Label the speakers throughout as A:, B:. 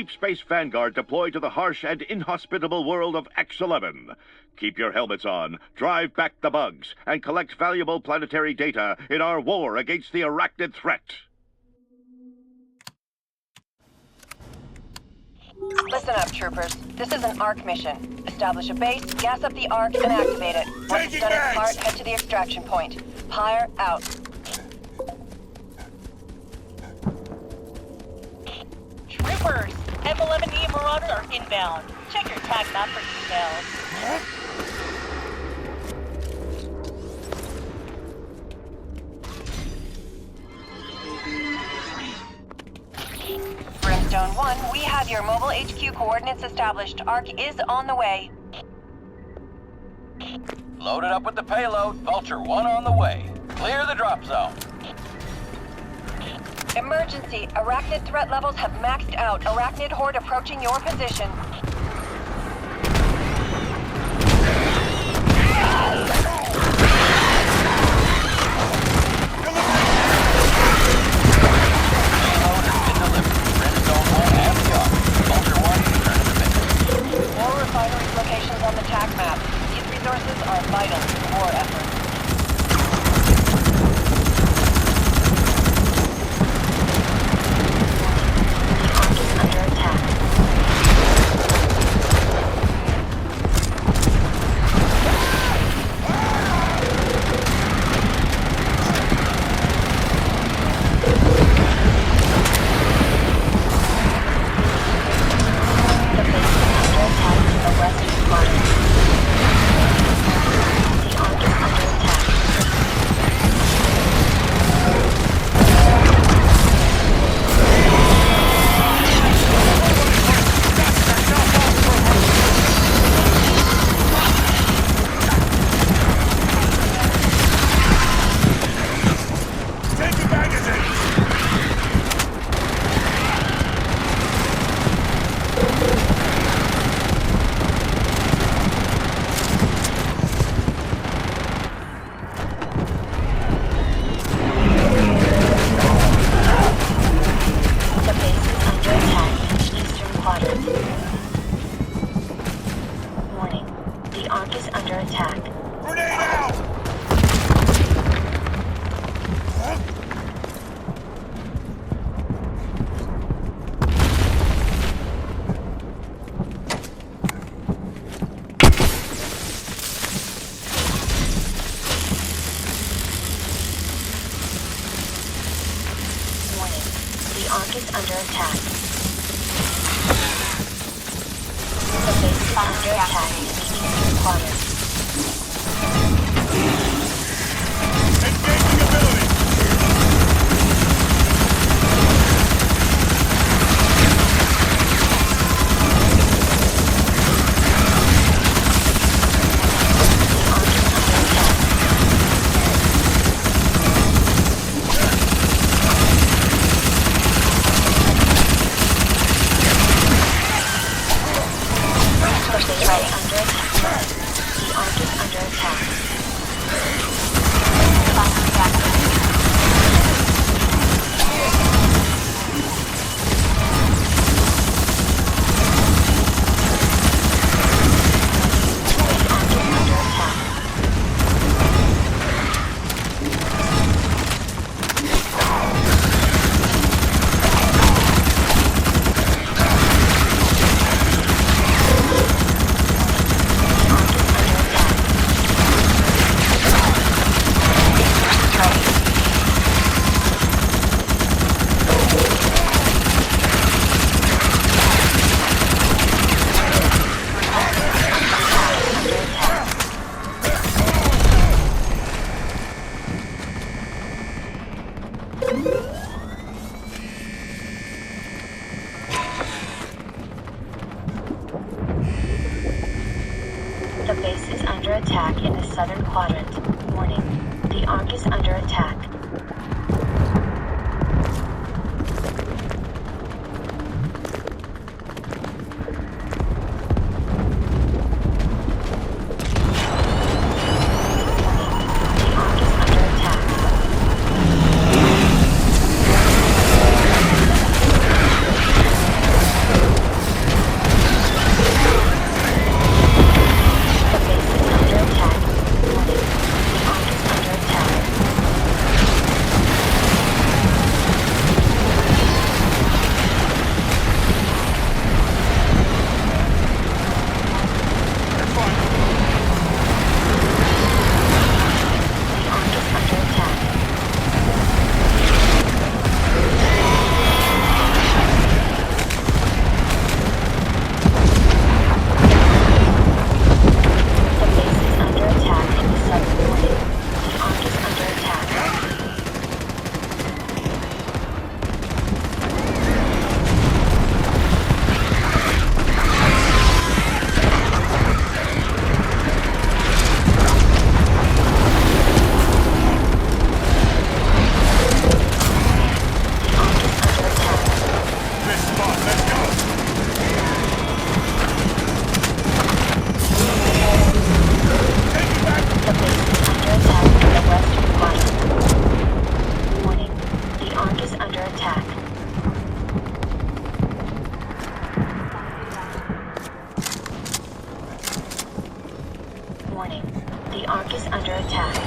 A: Deep Space Vanguard deployed to the harsh and inhospitable world of X-11. Keep your helmets on, drive back the bugs, and collect valuable planetary data in our war against the arachnid threat.
B: Listen up, troopers. This is an ARC mission. Establish a base, gas up the ARC, and activate it. Once it's done its part, head to the extraction point. Pyre out.
C: Troopers! M11E Marauders are inbound. Check your tag map for details.
B: Brimstone 1, we have your mobile HQ coordinates established. ARC is on the way.
D: Loaded up with the payload. Vulture 1 on the way. Clear the drop zone.
B: Emergency. Arachnid threat levels have maxed out. Arachnid horde approaching your position. More refinery locations on the TAC map. These resources are vital to the war effort.
E: The base is under attack in the southern quadrant. Warning, the ARC is under attack. is under attack.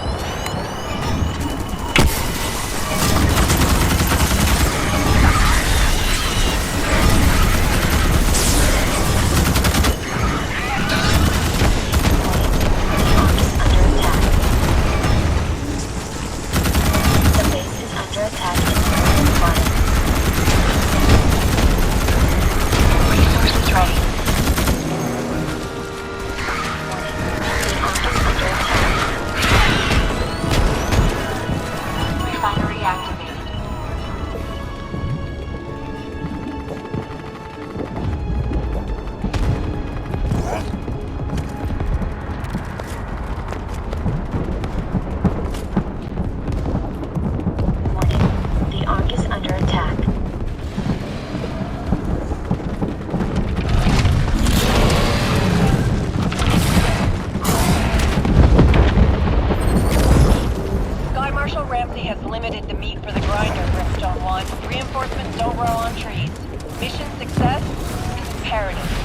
B: Has limited the meat for the grinder, Brimstone 1. Reinforcements don't grow on trees. Mission success is imperative.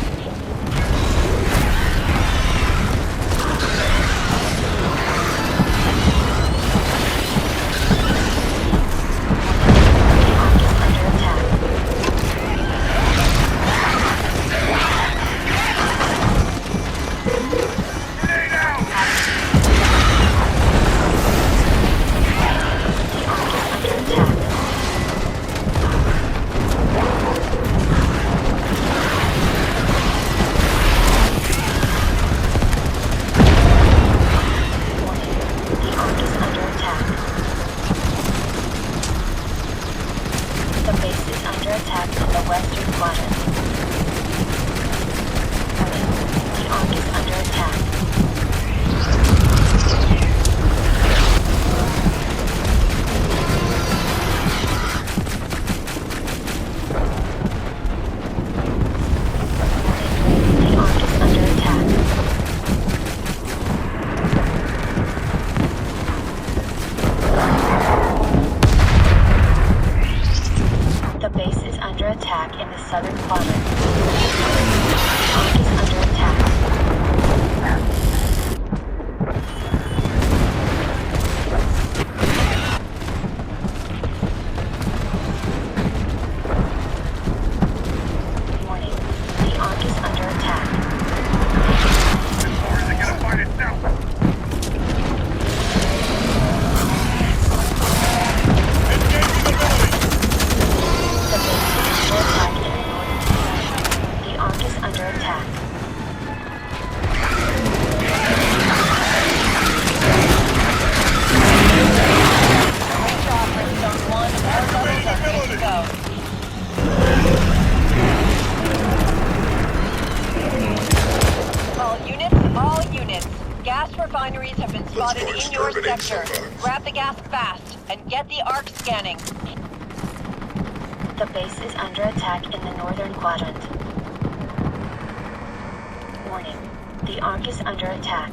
B: Refineries have been spotted in your sector. Grab the gas fast and get the ARC scanning.
E: The base is under attack in the northern quadrant. Warning. The ARC is under attack.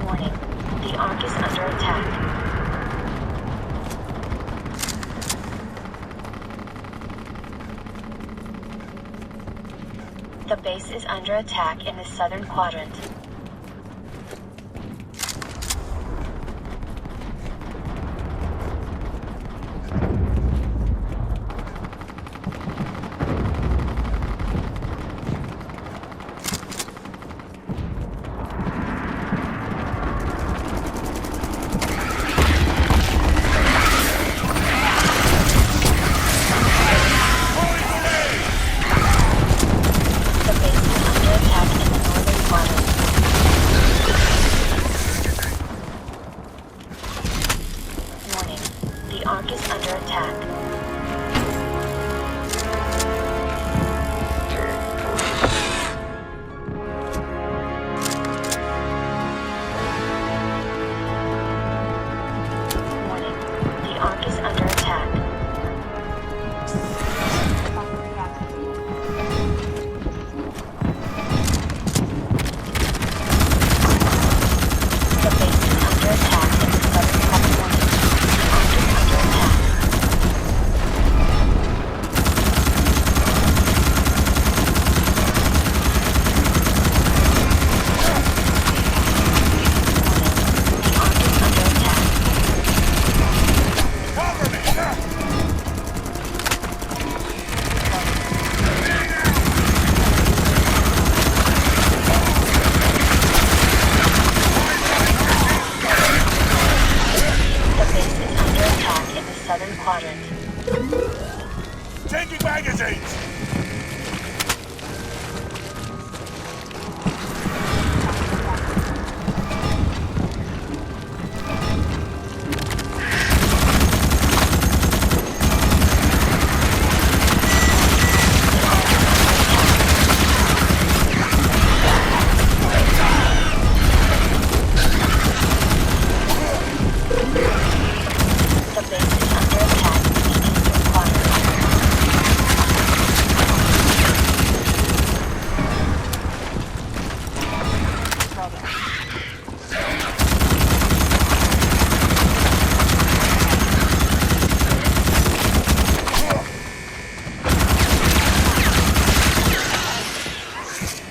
E: Warning. The ARC is under attack. The base is under attack in the southern quadrant. The base is under attack in the northern quadrant.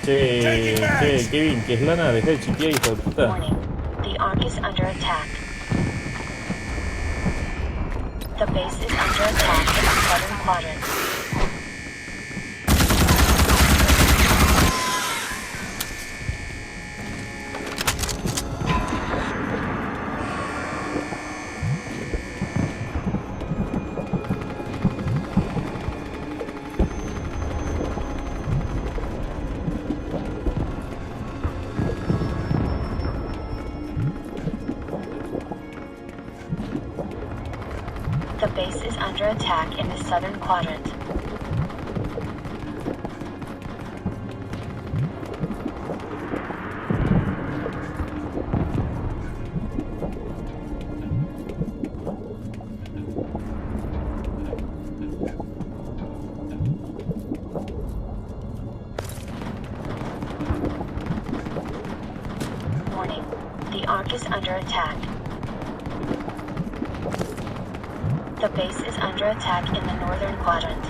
F: Kevin, ¿qué es lana? Deja de chiquear, hijo de puta.
E: Warning. The Ark is under attack. The base is under attack in the southern quadrant. The base is under attack in the southern quadrant. Warning. The Ark is under attack. The base is under attack in the northern quadrant.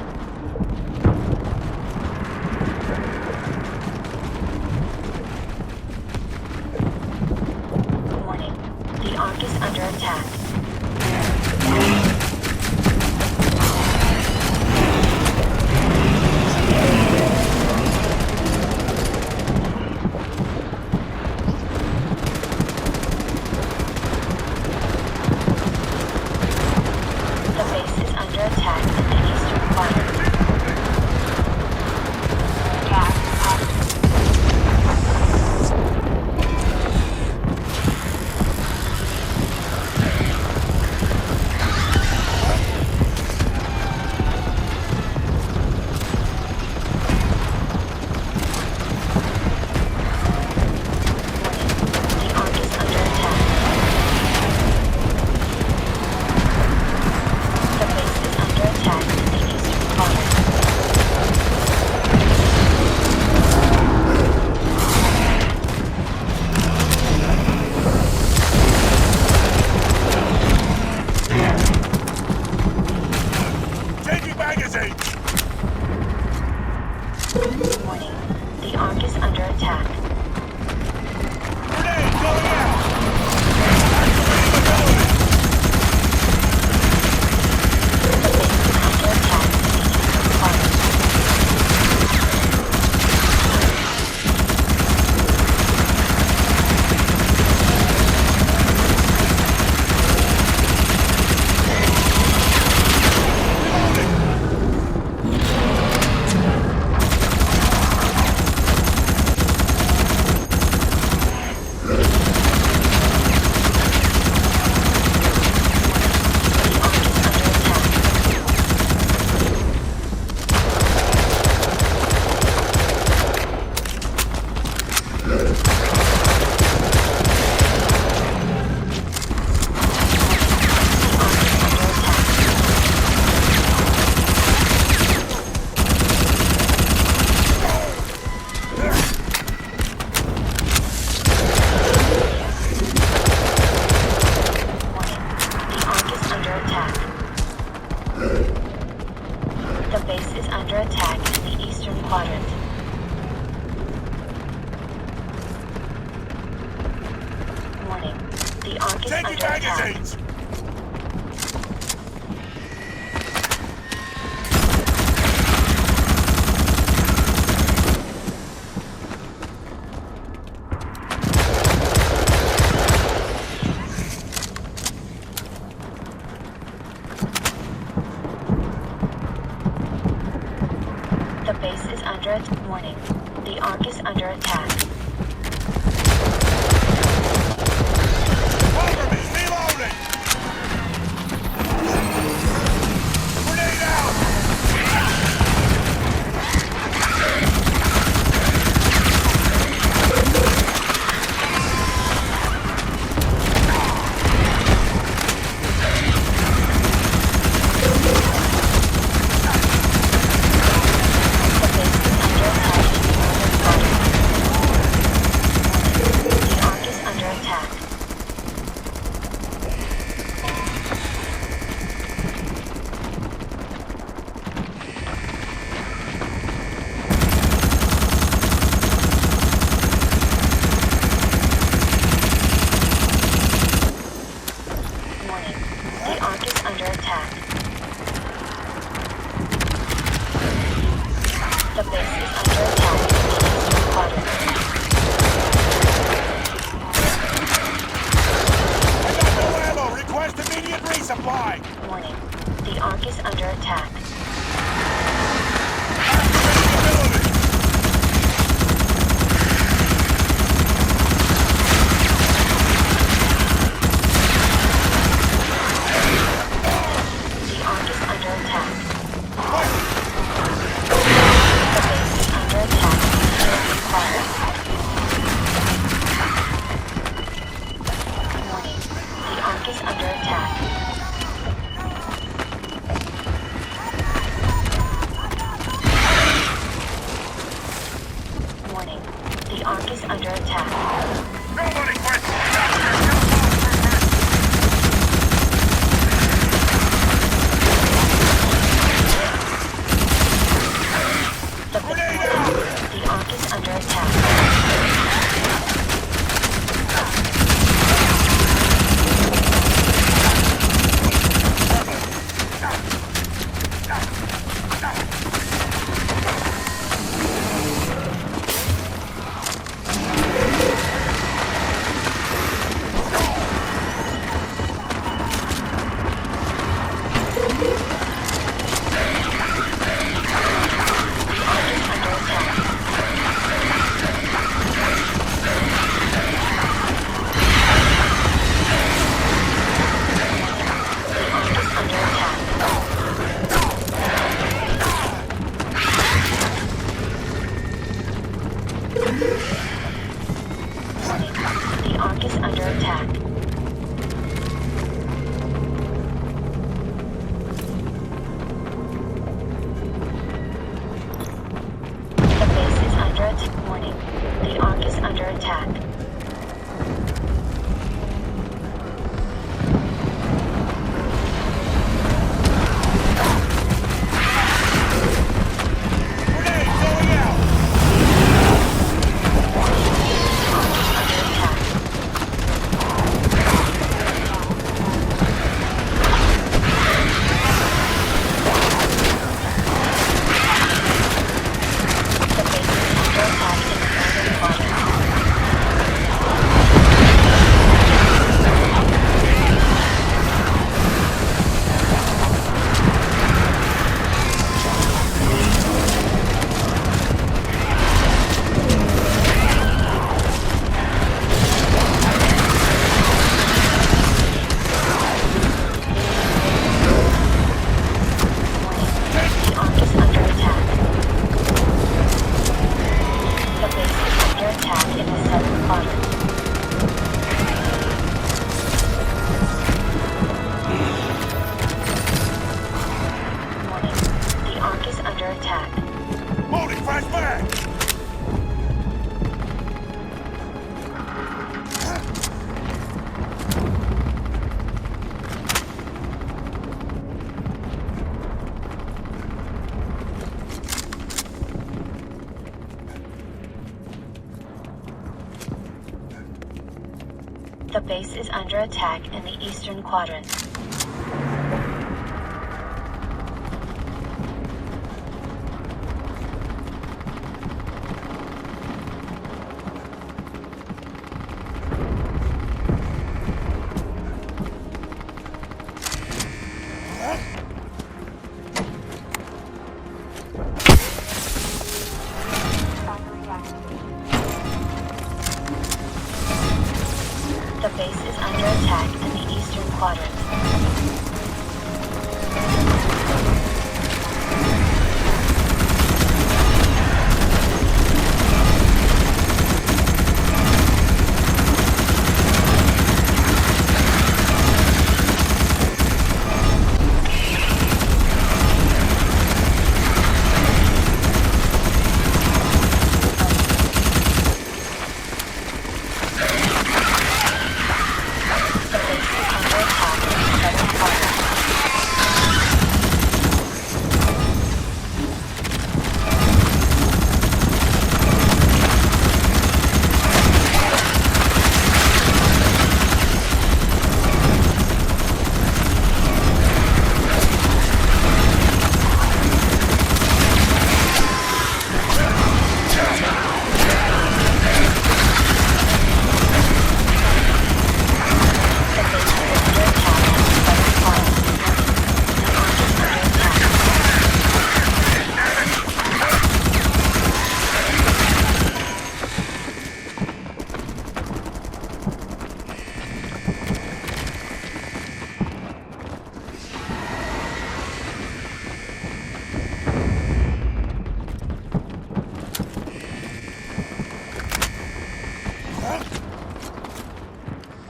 E: Warning. The Ark is under attack. The base is under attack in the eastern quadrant. The Ark is under attack. The base is under attack in the eastern quadrant.
A: Changing magazine!
E: Warning. The Ark is under attack.
A: Grenade going out! Activating ability!
E: The base is under attack in the eastern quadrant. The Ark is under attack. The Ark is under attack. Warning. The Ark is under attack. The base is under attack in the eastern quadrant. Warning. The Ark is
A: Changing
E: under attack.
A: magazines!
E: The base is under attack. Warning. The Ark is under attack.
A: Cover me! Reloading! Grenade out!
E: The base is under attack in the northern quadrant.
A: Nobody quits!
E: The Ark is under attack. The Ark is under attack. The base is under attack. Warning. The Ark is under attack. The base is under attack in the eastern quadrant. The base is under attack in the eastern quadrant.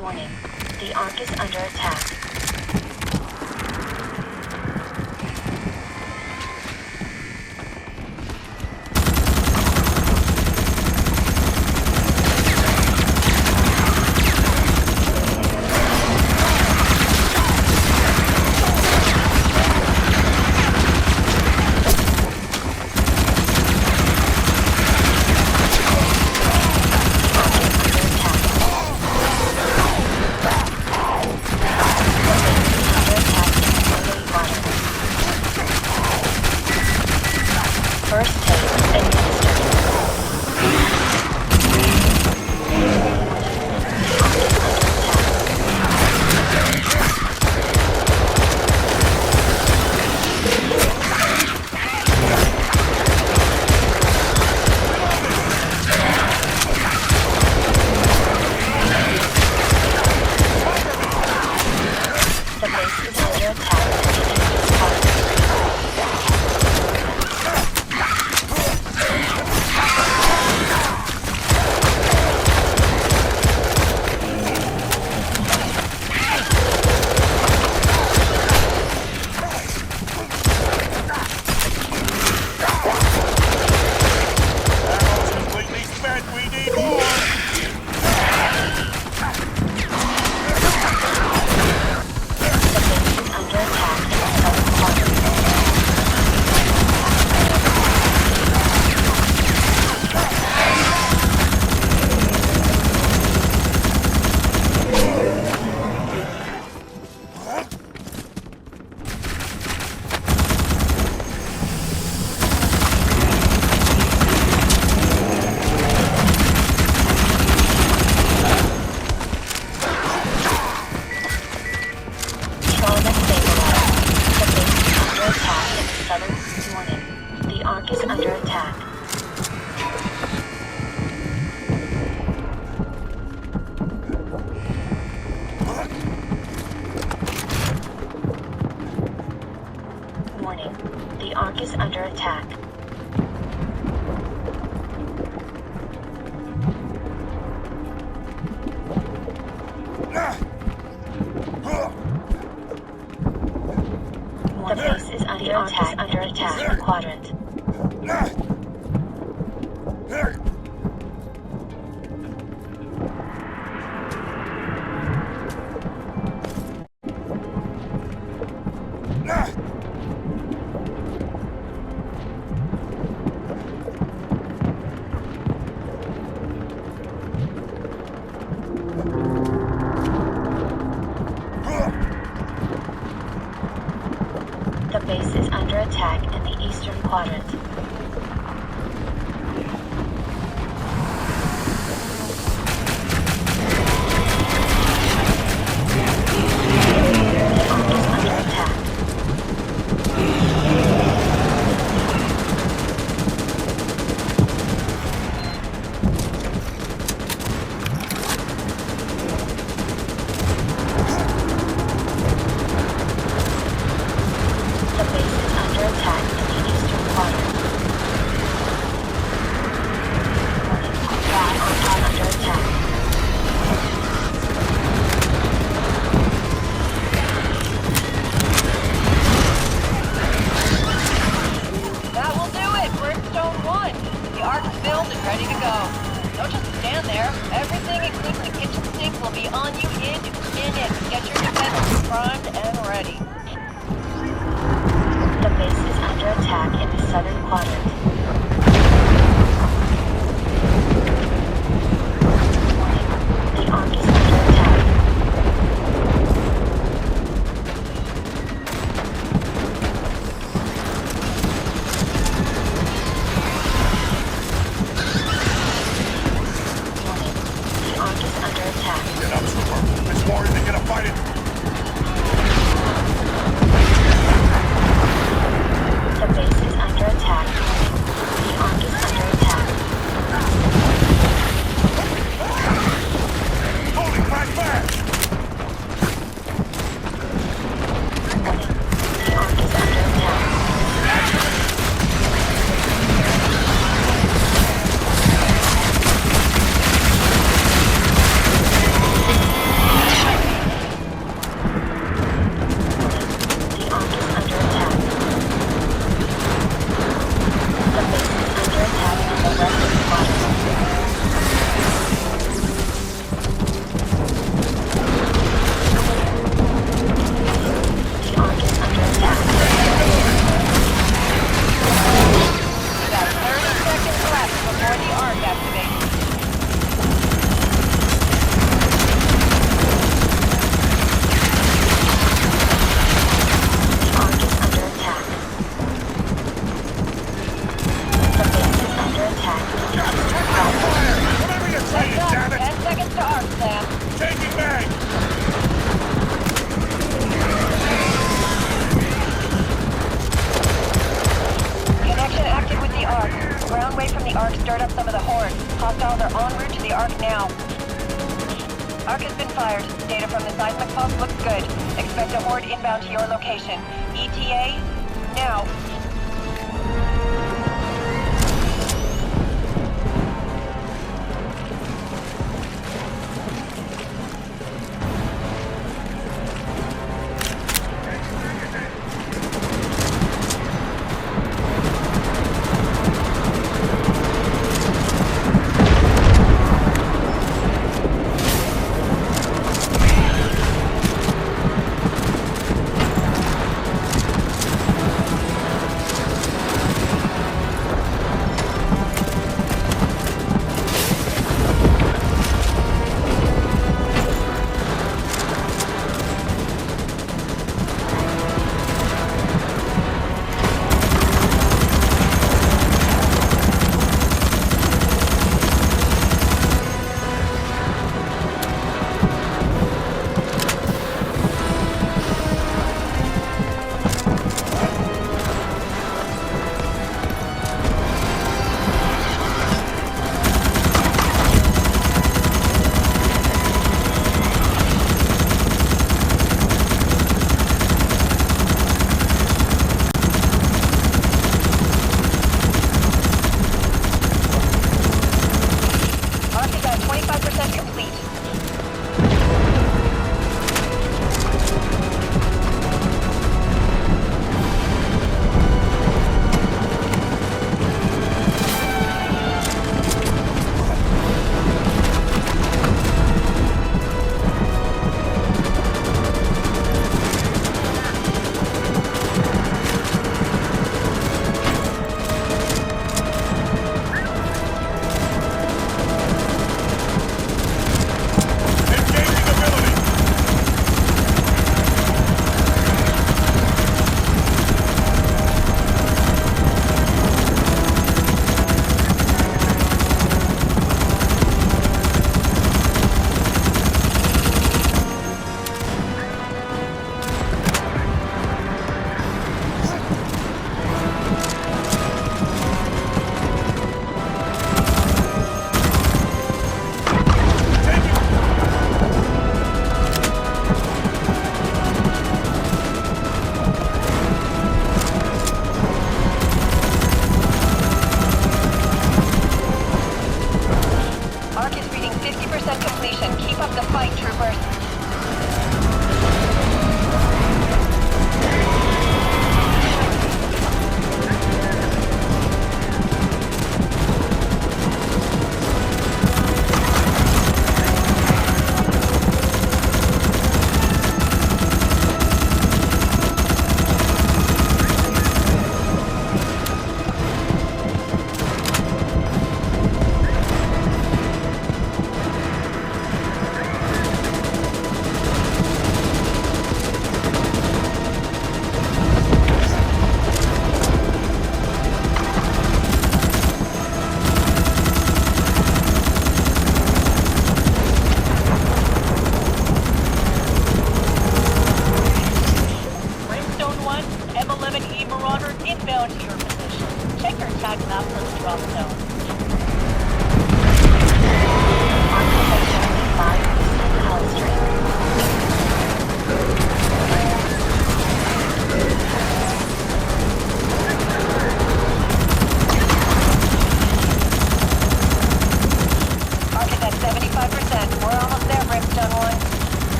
E: Warning. The Ark is under attack. The Ark is under attack in the quadrant. The base is under attack in the eastern quadrant. The Ark is under attack. The base is under attack in the eastern quadrant. The Ark is under attack.
B: That will do it. We're in Zone 1. The Ark is filled and ready to go. Don't just stand there. Everything, including the kitchen sink, will be on you in 2 minutes. Get your defenses primed and ready.
E: The base is under attack in the southern quadrant. Warning. The Ark is under attack. Warning. The Ark is under attack.
A: Get up, Super. It's more than gonna fight it.
E: The base is under attack. The Ark is under attack.
A: Holy crap, fast!
E: Warning. The Ark is under attack. The Ark is under attack. The base is under attack in the western quadrant. The Ark is under attack.
B: You got 30 seconds left before the Ark activates.
E: The Ark is under attack. The base is under attack in the eastern quadrant.
A: Whatever you're
B: Heads
A: saying,
B: up.
A: damn it!
B: 10 seconds to Ark, Sam.
A: Taking back!
B: Connection active with the Ark. Ground wave from the Ark stirred up some of the horde. Hostiles are en route to the Ark now. Ark has been fired. Data from the seismic pulse looks good. Expect a horde inbound to your location. ETA, now.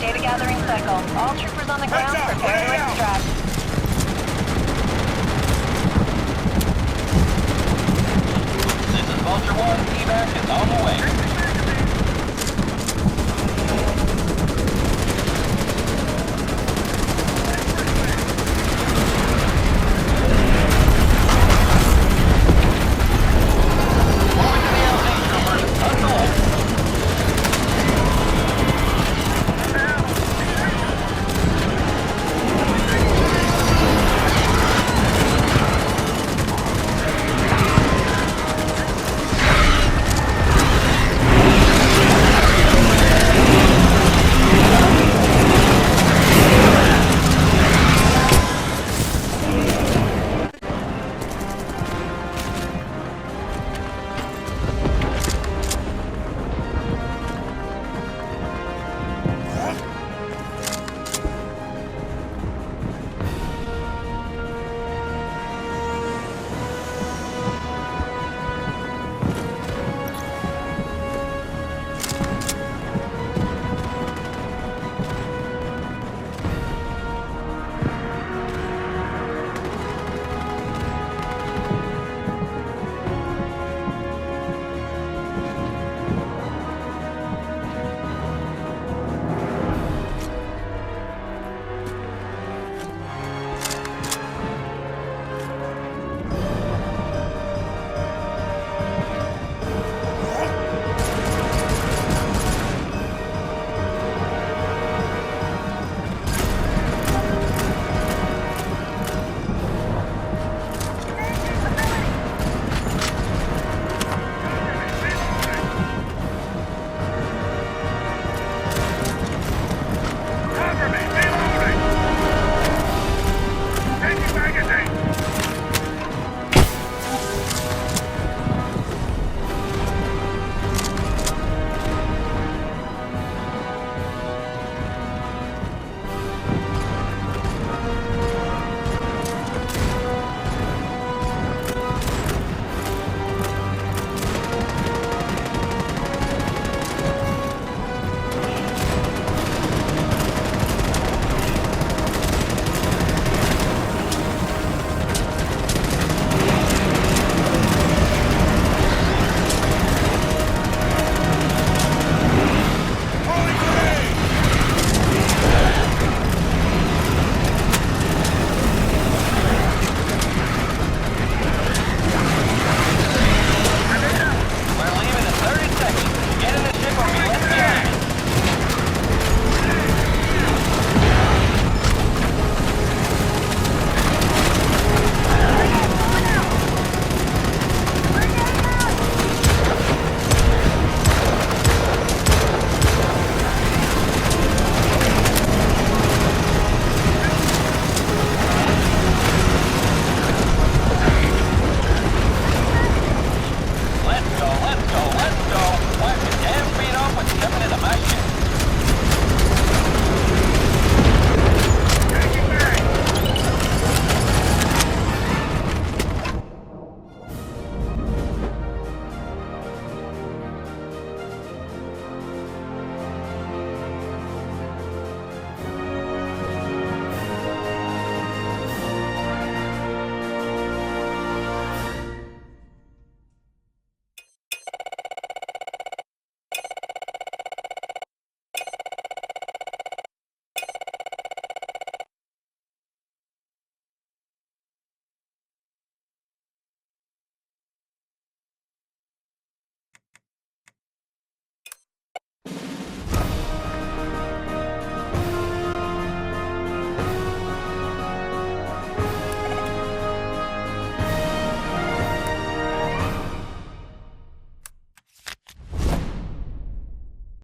B: Data gathering cycle. All troopers on the ground prepare to extract.
D: This is Vulture 1. Evac is on the way.